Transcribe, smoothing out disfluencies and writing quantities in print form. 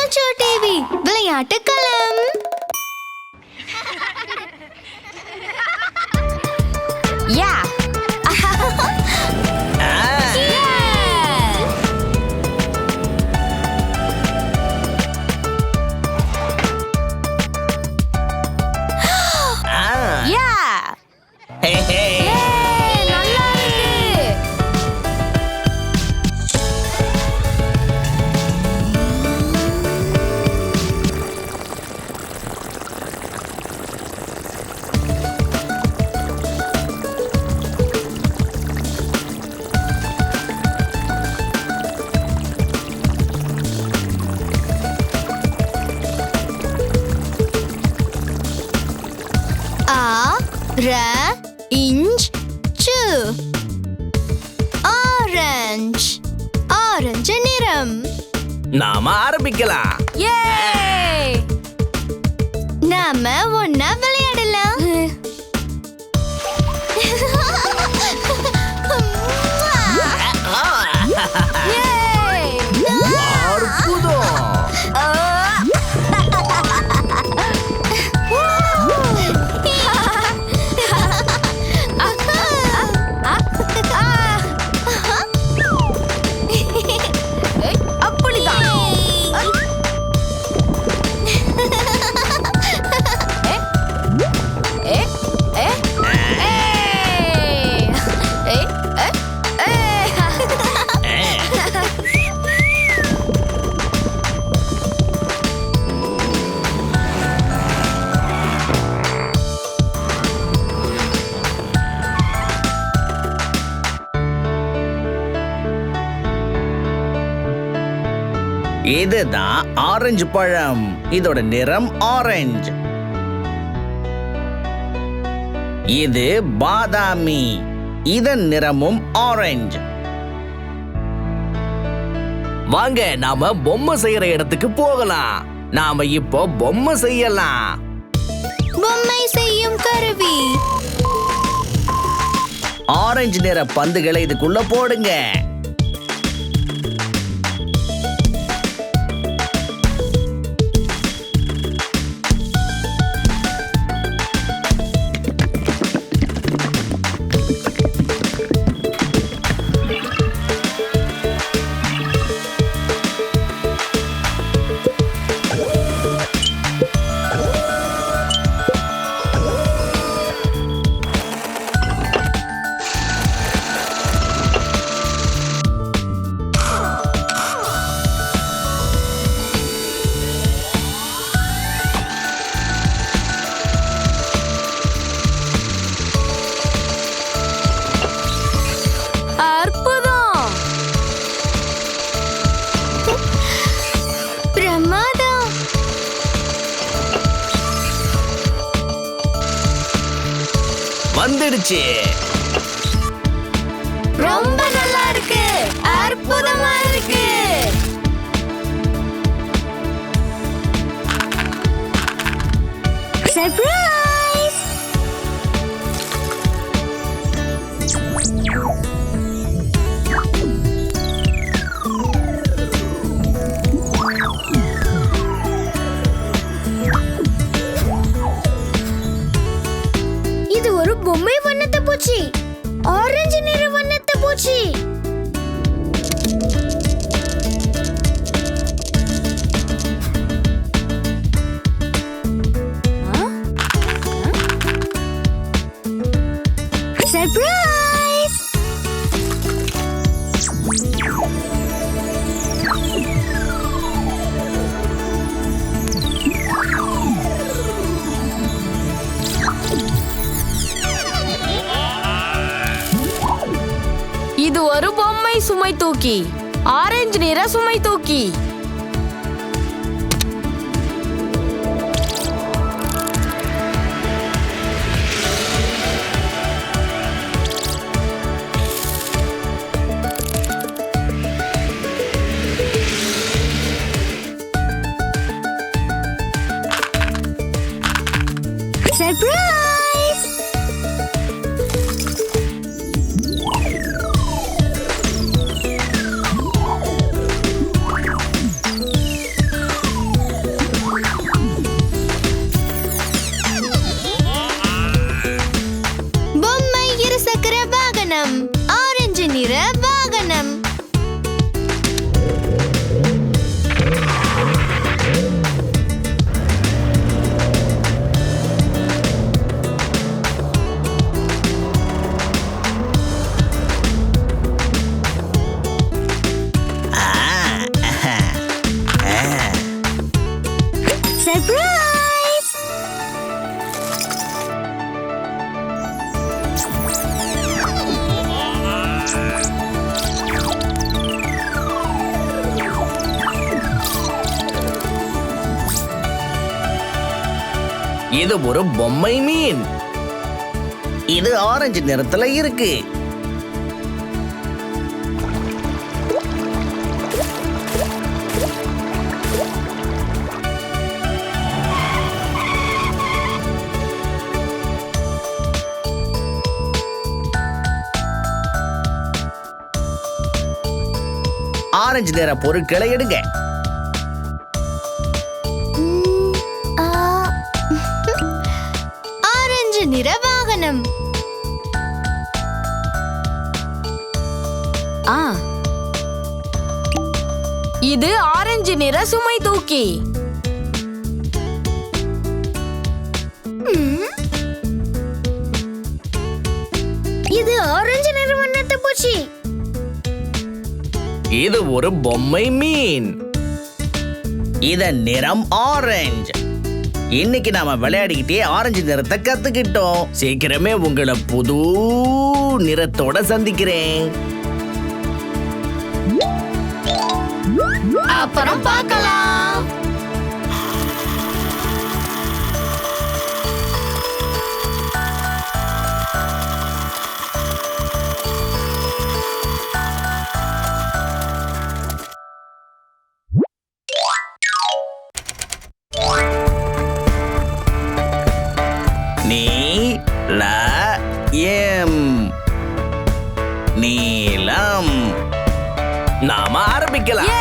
ChuChuTV விளையாட்டு களம். Yeah. Orange. Orange நிறம். நாம ஆரம்பிக்கலாம். நாம ஒன்னா விளையாடலாம். இதுதான் ஆரஞ்சு பழம். இதோட நிறம் ஆரஞ்சு. இது பாதாமி. இதன் நிறமும் ஆரஞ்சு. வாங்க நாம பொம்மை செய்யற இடத்துக்கு போகலாம். நாம இப்போ பொம்மை செய்யலாம். பொம்மை செய்யும் கருவி. ஆரஞ்சு நிற பந்துகளை இதுக்குள்ள போடுங்க. வந்துடுச்சு. ரொம்ப நல்லா இருக்கு. அற்புதமா இருக்கு. சர்ப்ரைஸ். இது ஒரு பொம்மை வண்ணத்தை பூச்சி. ஆரஞ்சு நிற வண்ணத்தை பூச்சி. சர்ப்ரைஸ். இது ஒரு பொம்மை சுமை தூக்கி. ஆரஞ்சு நிற சுமை தூக்கி. சர்ப்ரைஸ். சர்ப்ரைஸ்! இது ஒரு பொம்மை மீன். இது ஆரஞ்சு நிறத்துல இருக்கு. ஆரஞ்சு நிற பொருட்களை எடுங்க. ஆரஞ்சு நிற வாகனம். ஆ இது ஆரஞ்சு நிற சுமை தூக்கி. இது ஆரஞ்சு நிற வண்ணத்து பூச்சி. இது ஒரு பொம்மை மீன். இதன் நிறம் ஆரஞ்சு. இன்னைக்கு நாம விளையாடிக்கிட்டே ஆரஞ்சு நிறத்தை கத்துக்கிட்டோம். சீக்கிரமே உங்களை புது நிறத்தோட சந்திக்கிறேன். அப்புறம் பார்க்கலாம். நீலம். நாம ஆரம்பிக்கலாம்.